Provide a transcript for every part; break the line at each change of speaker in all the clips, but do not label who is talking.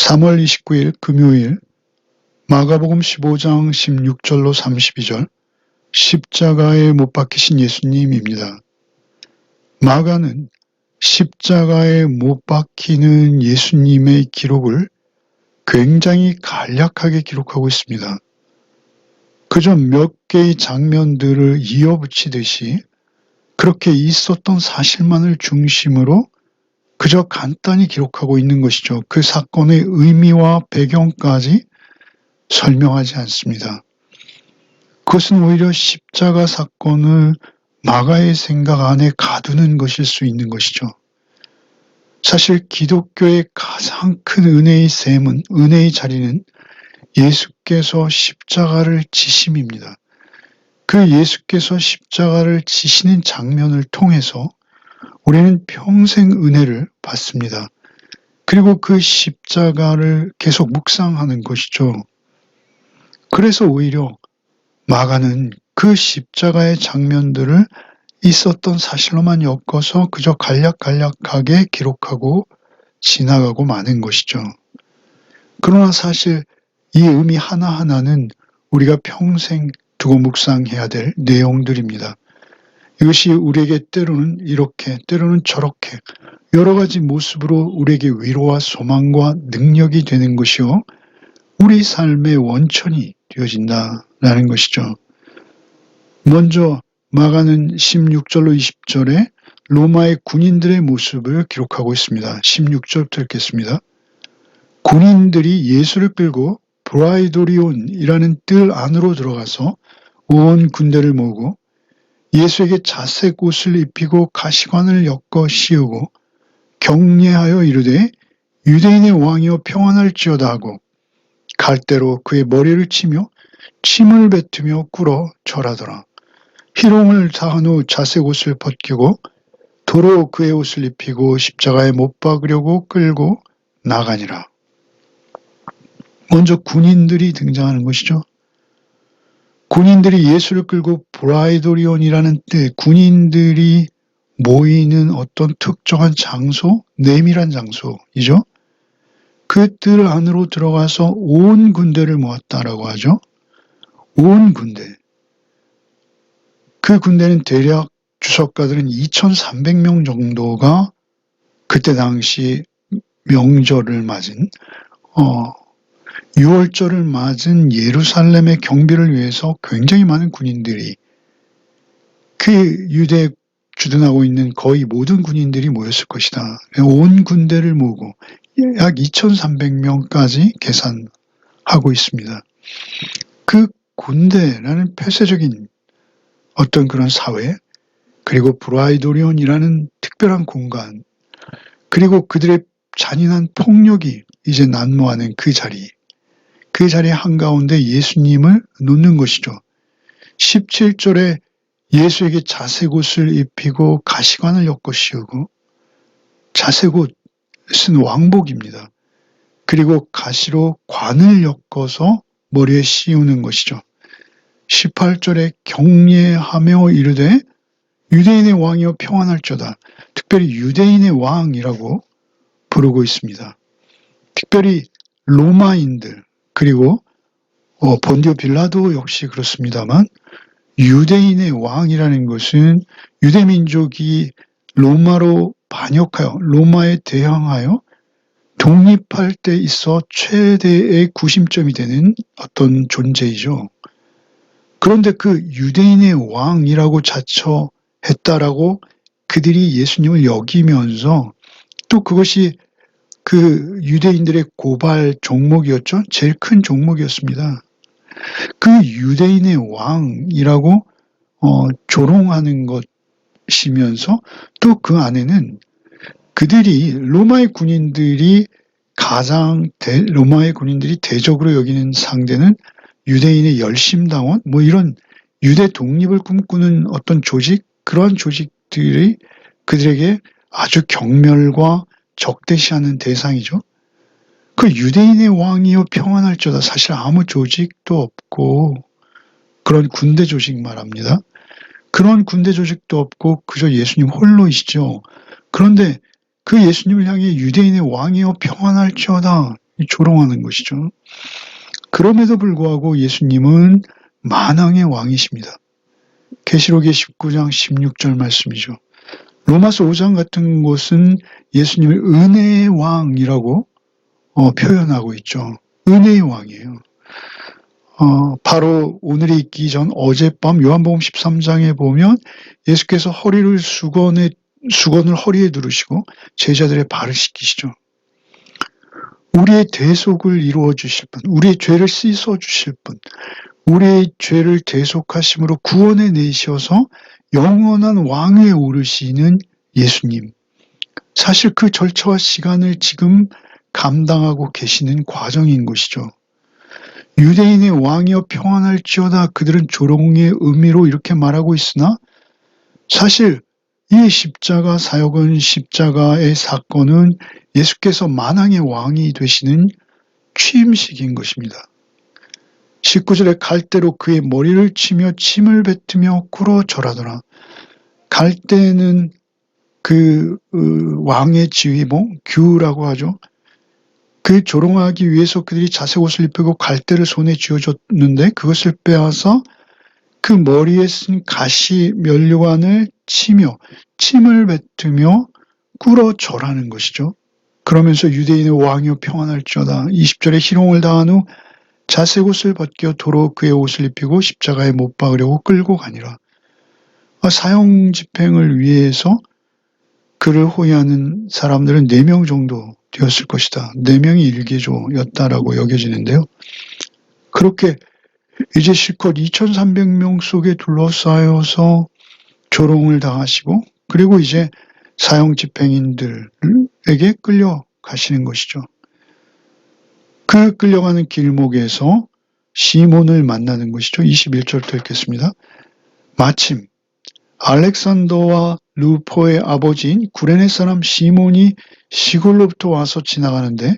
3월 29일 금요일 마가복음 15장 16절로 32절 십자가에 못 박히신 예수님입니다. 마가는 십자가에 못 박히는 예수님의 기록을 굉장히 간략하게 기록하고 있습니다. 그저 몇 개의 장면들을 이어붙이듯이 그렇게 있었던 사실만을 중심으로 그저 간단히 기록하고 있는 것이죠. 그 사건의 의미와 배경까지 설명하지 않습니다. 그것은 오히려 십자가 사건을 마가의 생각 안에 가두는 것일 수 있는 것이죠. 사실 기독교의 가장 큰 은혜의 셈은, 은혜의 자리는 예수께서 십자가를 지심입니다. 그 예수께서 십자가를 지시는 장면을 통해서 우리는 평생 은혜를 받습니다. 그리고 그 십자가를 계속 묵상하는 것이죠. 그래서 오히려 마가는 그 십자가의 장면들을 있었던 사실로만 엮어서 그저 간략하게 기록하고 지나가고 마는 것이죠. 그러나 사실 이 의미 하나하나는 우리가 평생 두고 묵상해야 될 내용들입니다. 이것이 우리에게 때로는 이렇게, 때로는 저렇게 여러 가지 모습으로 우리에게 위로와 소망과 능력이 되는 것이요, 우리 삶의 원천이 되어진다라는 것이죠. 먼저 마가는 16절로 20절에 로마의 군인들의 모습을 기록하고 있습니다. 16절부터 읽겠습니다. 군인들이 예수를 끌고 브라이도리온이라는 뜰 안으로 들어가서 온 군대를 모으고 예수에게 자색 옷을 입히고 가시관을 엮어 씌우고 경례하여 이르되 유대인의 왕이여 평안할지어다 하고 갈대로 그의 머리를 치며 침을 뱉으며 꿇어 절하더라. 희롱을 다한 후 자색 옷을 벗기고 도로 그의 옷을 입히고 십자가에 못 박으려고 끌고 나가니라. 먼저 군인들이 등장하는 것이죠. 군인들이 예수를 끌고 브라이도리온이라는 때 군인들이 모이는 어떤 특정한 장소, 내밀한 장소이죠. 그 뜰 안으로 들어가서 온 군대를 모았다라고 하죠. 온 군대. 그 군대는 대략 주석가들은 2,300명 정도가 그때 당시 명절을 맞은 6월절을 맞은 예루살렘의 경비를 위해서 굉장히 많은 군인들이, 그 유대에 주둔하고 있는 거의 모든 군인들이 모였을 것이다. 온 군대를 모으고 약 2,300명까지 계산하고 있습니다. 그 군대라는 폐쇄적인 어떤 그런 사회, 그리고 브라이도리온이라는 특별한 공간, 그리고 그들의 잔인한 폭력이 이제 난무하는 그 자리, 그 자리 한가운데 예수님을 놓는 것이죠. 17절에 예수에게 자색옷을 입히고 가시관을 엮어 씌우고, 자색옷은 왕복입니다. 그리고 가시로 관을 엮어서 머리에 씌우는 것이죠. 18절에 경례하며 이르되 유대인의 왕이여 평안할지어다. 특별히 유대인의 왕이라고 부르고 있습니다. 특별히 로마인들, 그리고 본디오 빌라도 역시 그렇습니다만 유대인의 왕이라는 것은 유대민족이 로마로 반역하여, 로마에 대항하여 독립할 때 있어 최대의 구심점이 되는 어떤 존재이죠. 그런데 그 유대인의 왕이라고 자처했다라고 그들이 예수님을 여기면서, 또 그것이 그 유대인들의 고발 종목이었죠. 제일 큰 종목이었습니다. 그 유대인의 왕이라고 조롱하는 것이면서 또 그 안에는 그들이 로마의 군인들이 로마의 군인들이 대적으로 여기는 상대는 유대인의 열심당원, 뭐 이런 유대 독립을 꿈꾸는 어떤 조직, 그러한 조직들이 그들에게 아주 경멸과 적대시하는 대상이죠. 그 유대인의 왕이여 평안할지어다. 사실 아무 조직도 없고, 그런 군대 조직 말합니다. 그런 군대 조직도 없고 그저 예수님 홀로이시죠. 그런데 그 예수님을 향해 유대인의 왕이여 평안할지어다, 조롱하는 것이죠. 그럼에도 불구하고 예수님은 만왕의 왕이십니다. 계시록의 19장 16절 말씀이죠. 로마서 5장 같은 곳은 예수님을 은혜의 왕이라고 표현하고 있죠. 은혜의 왕이에요. 바로 오늘이 있기 전 어젯밤 요한복음 13장에 보면 예수께서 수건을 허리에 두르시고 제자들의 발을 씻기시죠. 우리의 대속을 이루어 주실 분, 우리의 죄를 씻어 주실 분, 우리의 죄를 대속하심으로 구원해 내셔서 영원한 왕에 오르시는 예수님. 사실 그 절차와 시간을 지금 감당하고 계시는 과정인 것이죠. 유대인의 왕이여 평안할지어다, 그들은 조롱의 의미로 이렇게 말하고 있으나 사실 이 십자가 사역은, 십자가의 사건은 예수께서 만왕의 왕이 되시는 취임식인 것입니다. 19절에 갈대로 그의 머리를 치며 침을 뱉으며 꿇어 절하더라. 갈대는 그 왕의 지휘봉, 규라고 하죠. 그 조롱하기 위해서 그들이 자색 옷을 입히고 갈대를 손에 쥐어줬는데 그것을 빼앗아 그 머리에 쓴 가시 면류관을 치며 침을 뱉으며 꿇어 절하는 것이죠. 그러면서 유대인의 왕이여 평안할지어다. 20절에 희롱을 당한 후 자색 옷을 벗겨 도로 그의 옷을 입히고 십자가에 못 박으려고 끌고 가니라. 사형 집행을 위해서 그를 호위하는 사람들은 4명 정도 되었을 것이다. 4명이 일개조였다라고 여겨지는데요. 그렇게 이제 실컷 2300명 속에 둘러싸여서 조롱을 당하시고 그리고 이제 사형 집행인들에게 끌려가시는 것이죠. 그 끌려가는 길목에서 시몬을 만나는 것이죠. 21절부터 읽겠습니다. 마침 알렉산더와 루포의 아버지인 구레네 사람 시몬이 시골로부터 와서 지나가는데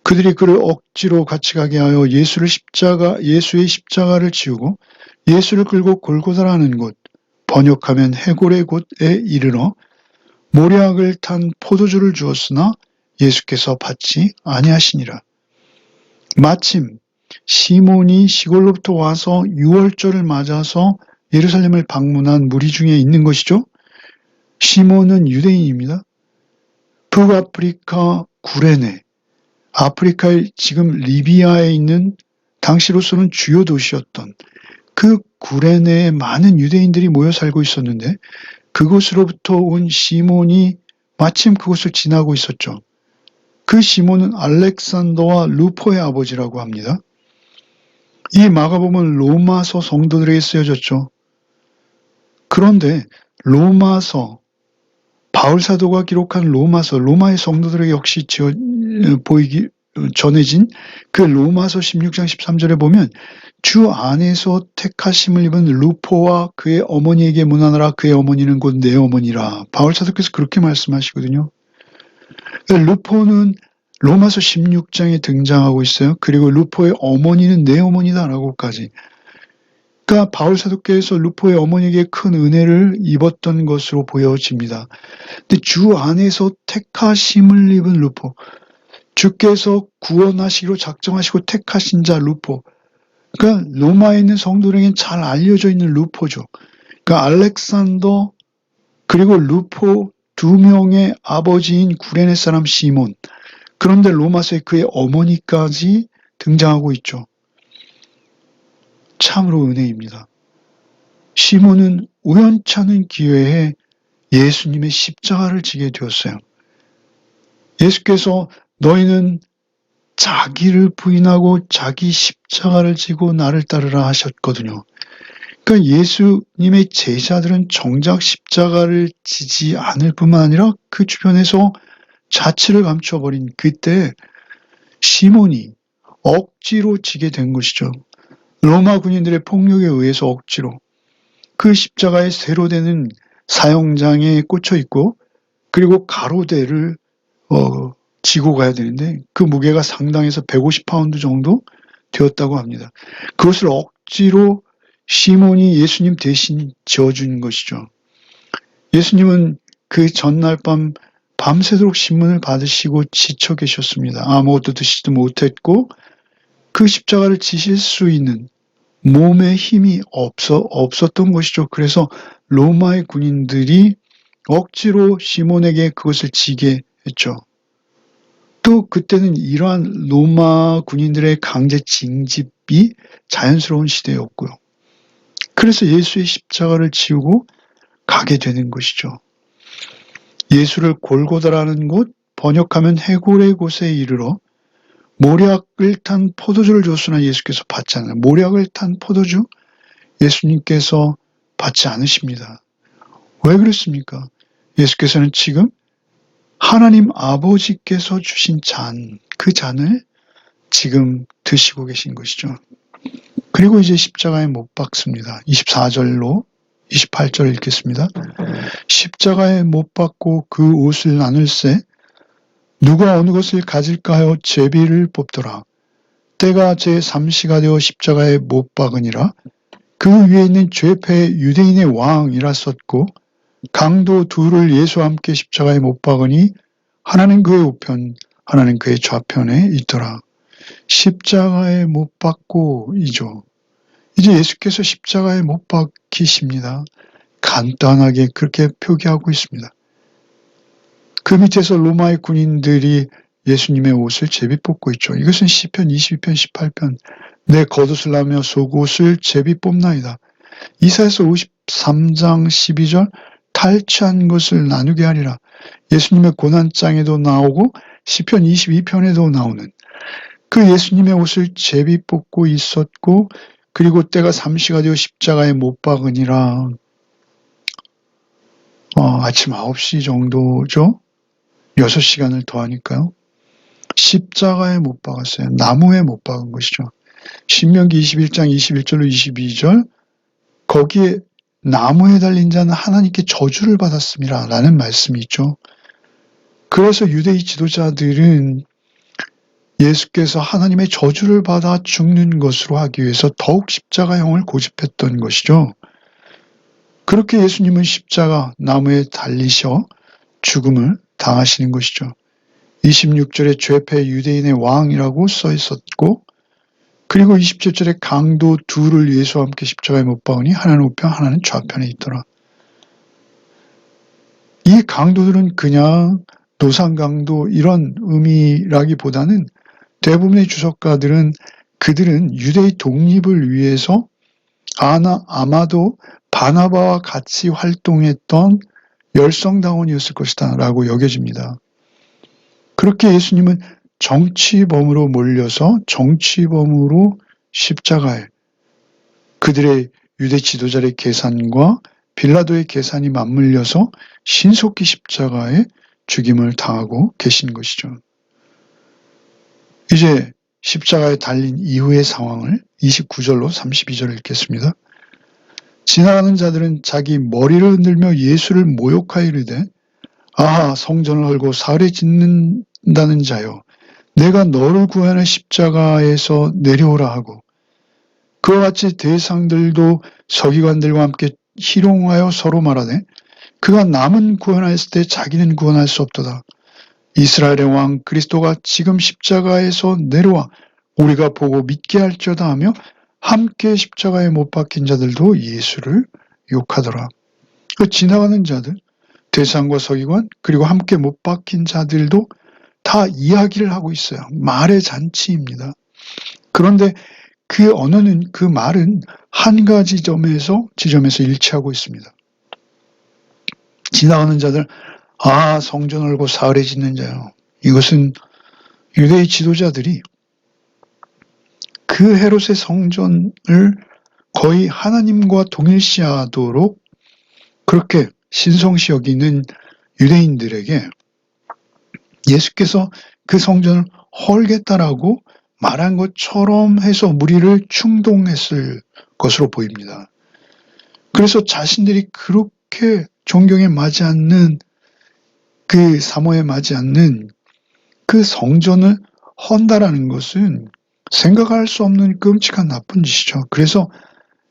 그들이 그를 억지로 같이 가게 하여 예수의 십자가를 지우고 예수를 끌고 골고다라는 곳, 번역하면 해골의 곳에 이르러 모략을 탄 포도주를 주었으나 예수께서 받지 아니하시니라. 마침 시몬이 시골로부터 와서 유월절을 맞아서 예루살렘을 방문한 무리 중에 있는 것이죠. 시몬은 유대인입니다. 북아프리카 구레네, 아프리카의 지금 리비아에 있는 당시로서는 주요 도시였던 그 구레네에 많은 유대인들이 모여 살고 있었는데 그곳으로부터 온 시몬이 마침 그곳을 지나고 있었죠. 그 시몬은 알렉산더와 루포의 아버지라고 합니다. 이 마가복음은 로마서 성도들에게 쓰여졌죠. 그런데 로마서, 바울 사도가 기록한 로마서, 로마의 성도들에게 역시 전해진 그 로마서 16장 13절에 보면 주 안에서 택하심을 입은 루포와 그의 어머니에게 문안하라. 그의 어머니는 곧 내 어머니라. 바울 사도께서 그렇게 말씀하시거든요. 루포는 로마서 16장에 등장하고 있어요. 그리고 루포의 어머니는 내 어머니다라고까지. 그러니까 바울 사도께서 루포의 어머니에게 큰 은혜를 입었던 것으로 보여집니다. 근데 주 안에서 택하심을 입은 루포, 주께서 구원하시기로 작정하시고 택하신 자 루포, 그러니까 로마에 있는 성도들에게는 잘 알려져 있는 루포죠. 그러니까 알렉산더 그리고 루포 2명의 아버지인 구레네 사람 시몬, 그런데 로마서에 그의 어머니까지 등장하고 있죠. 참으로 은혜입니다. 시몬은 우연찮은 기회에 예수님의 십자가를 지게 되었어요. 예수께서 너희는 자기를 부인하고 자기 십자가를 지고 나를 따르라 하셨거든요. 그러니까 예수님의 제자들은 정작 십자가를 지지 않을 뿐만 아니라 그 주변에서 자취를 감춰버린 그때 시몬이 억지로 지게 된 것이죠. 로마 군인들의 폭력에 의해서 억지로 그 십자가에 세로되는 사형장에 꽂혀 있고 그리고 가로대를 지고 가야 되는데 그 무게가 상당해서 150파운드 정도 되었다고 합니다. 그것을 억지로 시몬이 예수님 대신 지어준 것이죠. 예수님은 그 전날 밤 밤새도록 신문을 받으시고 지쳐 계셨습니다. 아무것도 드시지도 못했고 그 십자가를 지실 수 있는 몸에 힘이 없었던 것이죠. 그래서 로마의 군인들이 억지로 시몬에게 그것을 지게 했죠. 또 그때는 이러한 로마 군인들의 강제 징집이 자연스러운 시대였고요. 그래서 예수의 십자가를 지우고 가게 되는 것이죠. 예수를 골고다라는 곳, 번역하면 해골의 곳에 이르러 모략을 탄 포도주를 줬으나 예수께서 받지 않아요. 모략을 탄 포도주 예수님께서 받지 않으십니다. 왜 그렇습니까? 예수께서는 지금 하나님 아버지께서 주신 잔, 그 잔을 지금 드시고 계신 것이죠. 그리고 이제 십자가에 못 박습니다. 24절로 28절 읽겠습니다. 십자가에 못 박고 그 옷을 나눌세 누가 어느 것을 가질까 하여 제비를 뽑더라. 때가 제3시가 되어 십자가에 못 박으니라. 그 위에 있는 죄패 유대인의 왕이라 썼고 강도 둘을 예수와 함께 십자가에 못 박으니 하나는 그의 우편 하나는 그의 좌편에 있더라. 십자가에 못 박고이죠. 이제 예수께서 십자가에 못 박히십니다. 간단하게 그렇게 표기하고 있습니다. 그 밑에서 로마의 군인들이 예수님의 옷을 제비 뽑고 있죠. 이것은 시편 22편 18편 내 겉옷을 나며 속옷을 제비 뽑나이다. 이사야서 53장 12절 탈취한 것을 나누게 하리라. 예수님의 고난장에도 나오고 시편 22편에도 나오는 그 예수님의 옷을 제비 뽑고 있었고 그리고 때가 삼시가 되어 십자가에 못 박으니라. 아침 9시 정도죠. 6시간을 더하니까요. 십자가에 못 박았어요. 나무에 못 박은 것이죠. 신명기 21장 21절로 22절 거기에 나무에 달린 자는 하나님께 저주를 받았습니다. 라는 말씀이 있죠. 그래서 유대인 지도자들은 예수께서 하나님의 저주를 받아 죽는 것으로 하기 위해서 더욱 십자가형을 고집했던 것이죠. 그렇게 예수님은 십자가 나무에 달리셔 죽음을 당하시는 것이죠. 26절에 죄패 유대인의 왕이라고 써 있었고 그리고 27절에 강도 둘을 예수와 함께 십자가에 못 박으니 하나는 우편 하나는 좌편에 있더라. 이 강도들은 그냥 노상강도 이런 의미라기보다는 대부분의 주석가들은 그들은 유대의 독립을 위해서 아마도 바나바와 같이 활동했던 열성당원이었을 것이다 라고 여겨집니다. 그렇게 예수님은 정치범으로 몰려서 정치범으로 십자가에 그들의 유대 지도자의 계산과 빌라도의 계산이 맞물려서 신속히 십자가에 죽임을 당하고 계신 것이죠. 이제 십자가에 달린 이후의 상황을 29절로 32절 읽겠습니다. 지나가는 자들은 자기 머리를 흔들며 예수를 모욕하여 이르되 아하 성전을 헐고 사흘에 짓는다는 자여 내가 너를 구하는 십자가에서 내려오라 하고 그와 같이 대상들도 서기관들과 함께 희롱하여 서로 말하되 그가 남은 구원하였을 때 자기는 구원할 수 없도다. 이스라엘의 왕 그리스도가 지금 십자가에서 내려와 우리가 보고 믿게 할지어다 하며 함께 십자가에 못 박힌 자들도 예수를 욕하더라. 그 지나가는 자들, 대상과 서기관 그리고 함께 못 박힌 자들도 다 이야기를 하고 있어요. 말의 잔치입니다. 그런데 그 언어는 그 말은 한 가지 지점에서 일치하고 있습니다. 지나가는 자들 성전을 헐고 사흘에 짓는 자요. 이것은 유대의 지도자들이 그 헤롯의 성전을 거의 하나님과 동일시하도록 그렇게 신성시 여기는 유대인들에게 예수께서 그 성전을 헐겠다라고 말한 것처럼 해서 무리를 충동했을 것으로 보입니다. 그래서 자신들이 그렇게 존경에 맞지 않는 그 사모에 맞지 않는 그 성전을 헌다라는 것은 생각할 수 없는 끔찍한 나쁜 짓이죠. 그래서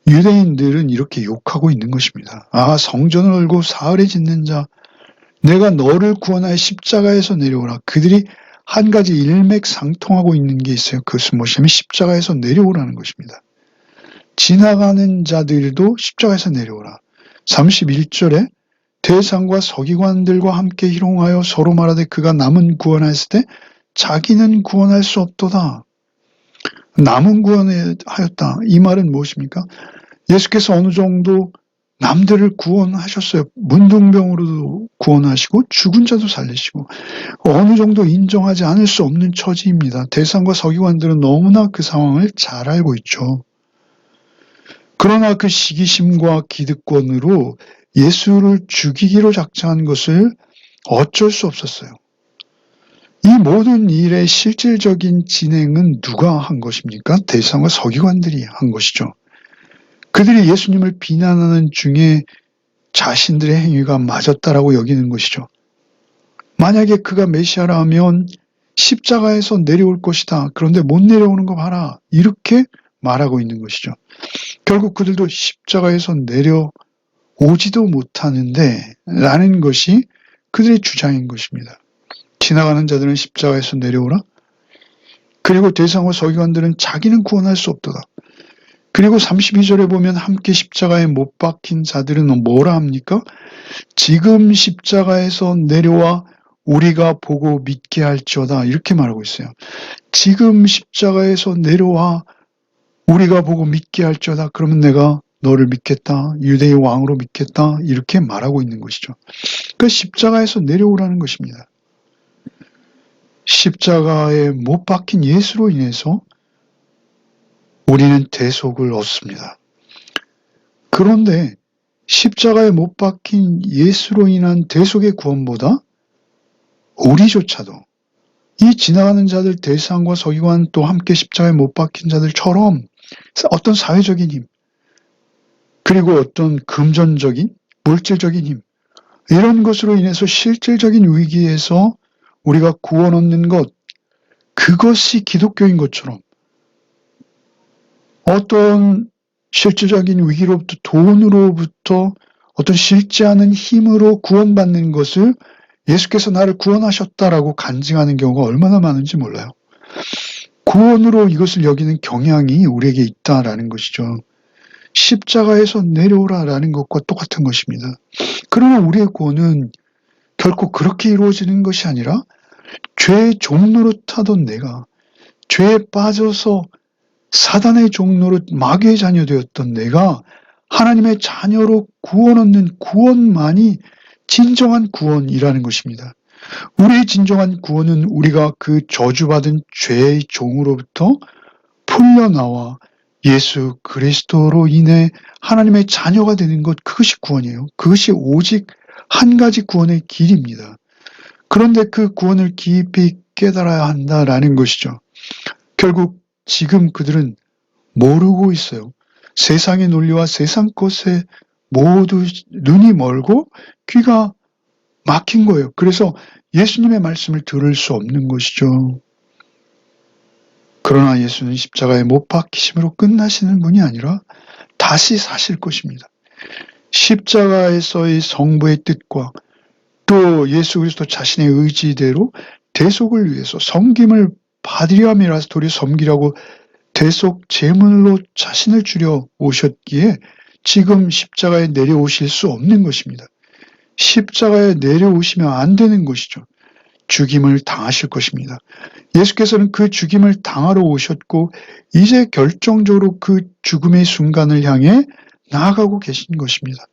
유대인들은 이렇게 욕하고 있는 것입니다. 성전을 헐고 사흘에 짓는 자, 내가 너를 구원하여 십자가에서 내려오라. 그들이 한 가지 일맥상통하고 있는 게 있어요. 그것은 무엇이냐면 십자가에서 내려오라는 것입니다. 지나가는 자들도 십자가에서 내려오라. 31절에 대상과 서기관들과 함께 희롱하여 서로 말하되 그가 남은 구원하였을 때 자기는 구원할 수 없도다. 남은 구원하였다. 이 말은 무엇입니까? 예수께서 어느 정도 남들을 구원하셨어요. 문둥병으로도 구원하시고 죽은 자도 살리시고 어느 정도 인정하지 않을 수 없는 처지입니다. 대상과 서기관들은 너무나 그 상황을 잘 알고 있죠. 그러나 그 시기심과 기득권으로 예수를 죽이기로 작정한 것을 어쩔 수 없었어요. 이 모든 일의 실질적인 진행은 누가 한 것입니까? 대상과 서기관들이 한 것이죠. 그들이 예수님을 비난하는 중에 자신들의 행위가 맞았다라고 여기는 것이죠. 만약에 그가 메시아라면 십자가에서 내려올 것이다. 그런데 못 내려오는 거 봐라. 이렇게 말하고 있는 것이죠. 결국 그들도 십자가에서 내려오지도 못하는데 라는 것이 그들의 주장인 것입니다. 지나가는 자들은 십자가에서 내려오라. 그리고 대상과 서기관들은 자기는 구원할 수 없도다. 그리고 32절에 보면 함께 십자가에 못 박힌 자들은 뭐라 합니까? 지금 십자가에서 내려와 우리가 보고 믿게 할지어다. 이렇게 말하고 있어요. 지금 십자가에서 내려와 우리가 보고 믿게 할지어다. 그러면 내가 너를 믿겠다. 유대의 왕으로 믿겠다. 이렇게 말하고 있는 것이죠. 그 십자가에서 내려오라는 것입니다. 십자가에 못 박힌 예수로 인해서 우리는 대속을 얻습니다. 그런데 십자가에 못 박힌 예수로 인한 대속의 구원보다 우리조차도 이 지나가는 자들 대상과 서기관 또 함께 십자가에 못 박힌 자들처럼 어떤 사회적인 힘 그리고 어떤 금전적인 물질적인 힘 이런 것으로 인해서 실질적인 위기에서 우리가 구원 얻는 것 그것이 기독교인 것처럼 어떤 실질적인 위기로부터 돈으로부터 어떤 실제 않은 힘으로 구원받는 것을 예수께서 나를 구원하셨다라고 간증하는 경우가 얼마나 많은지 몰라요. 구원으로 이것을 여기는 경향이 우리에게 있다라는 것이죠. 십자가에서 내려오라라는 것과 똑같은 것입니다. 그러나 우리의 구원은 결코 그렇게 이루어지는 것이 아니라 죄의 종로로 타던 내가 죄에 빠져서 사단의 종로로 마귀의 자녀 되었던 내가 하나님의 자녀로 구원 얻는 구원만이 진정한 구원이라는 것입니다. 우리의 진정한 구원은 우리가 그 저주받은 죄의 종으로부터 풀려나와 예수 그리스도로 인해 하나님의 자녀가 되는 것 그것이 구원이에요. 그것이 오직 한 가지 구원의 길입니다. 그런데 그 구원을 깊이 깨달아야 한다라는 것이죠. 결국 지금 그들은 모르고 있어요. 세상의 논리와 세상 것에 모두 눈이 멀고 귀가 막힌 거예요. 그래서 예수님의 말씀을 들을 수 없는 것이죠. 그러나 예수는 십자가에 못 박히심으로 끝나시는 분이 아니라 다시 사실 것입니다. 십자가에서의 성부의 뜻과 또 예수 그리스도 자신의 의지대로 대속을 위해서 섬김을 받으려 함이라서 도리어 섬기라고 대속 제물로 자신을 주려 오셨기에 지금 십자가에 내려오실 수 없는 것입니다. 십자가에 내려오시면 안 되는 것이죠. 죽임을 당하실 것입니다. 예수께서는 그 죽임을 당하러 오셨고 이제 결정적으로 그 죽음의 순간을 향해 나아가고 계신 것입니다.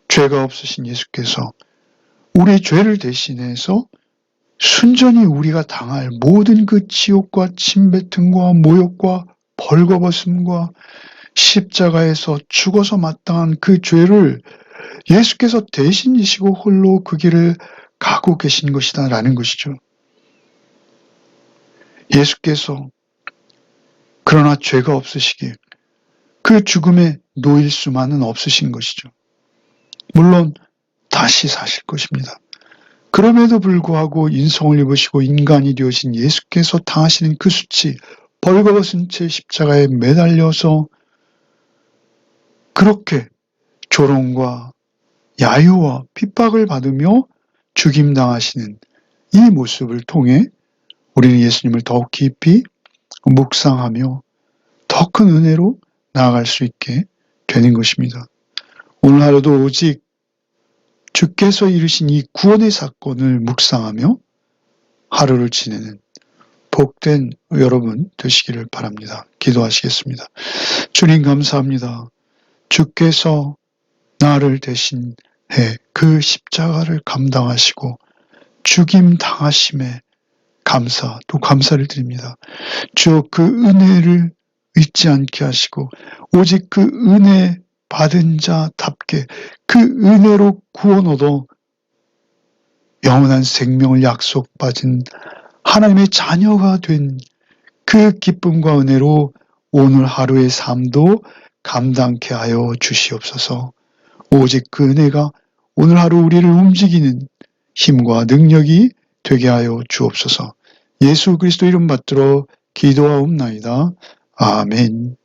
죄가 없으신 예수께서 우리의 죄를 대신해서 순전히 우리가 당할 모든 그 지옥과 침뱉음과 모욕과 벌거벗음과 십자가에서 죽어서 마땅한 그 죄를 예수께서 대신 지시고 홀로 그 길을 가고 계신 것이다라는 것이죠. 예수께서 그러나 죄가 없으시기에 그 죽음에 놓일 수만은 없으신 것이죠. 물론 다시 사실 것입니다. 그럼에도 불구하고 인성을 입으시고 인간이 되어진 예수께서 당하시는 그 수치, 벌거벗은 채 십자가에 매달려서 그렇게 조롱과 야유와 핍박을 받으며 죽임당하시는 이 모습을 통해 우리는 예수님을 더욱 깊이 묵상하며 더 큰 은혜로 나아갈 수 있게 되는 것입니다. 오늘 하루도 오직 주께서 이루신 이 구원의 사건을 묵상하며 하루를 지내는 복된 여러분 되시기를 바랍니다. 기도하시겠습니다. 주님 감사합니다. 주께서 나를 대신해 그 십자가를 감당하시고 죽임 당하심에 또 감사를 드립니다. 주여 그 은혜를 잊지 않게 하시고 오직 그 은혜 받은 자답게 그 은혜로 구원 얻어 영원한 생명을 약속받은 하나님의 자녀가 된 그 기쁨과 은혜로 오늘 하루의 삶도 감당케 하여 주시옵소서. 오직 그 은혜가 오늘 하루 우리를 움직이는 힘과 능력이 되게 하여 주옵소서. 예수 그리스도 이름 받들어 기도하옵나이다. 아멘.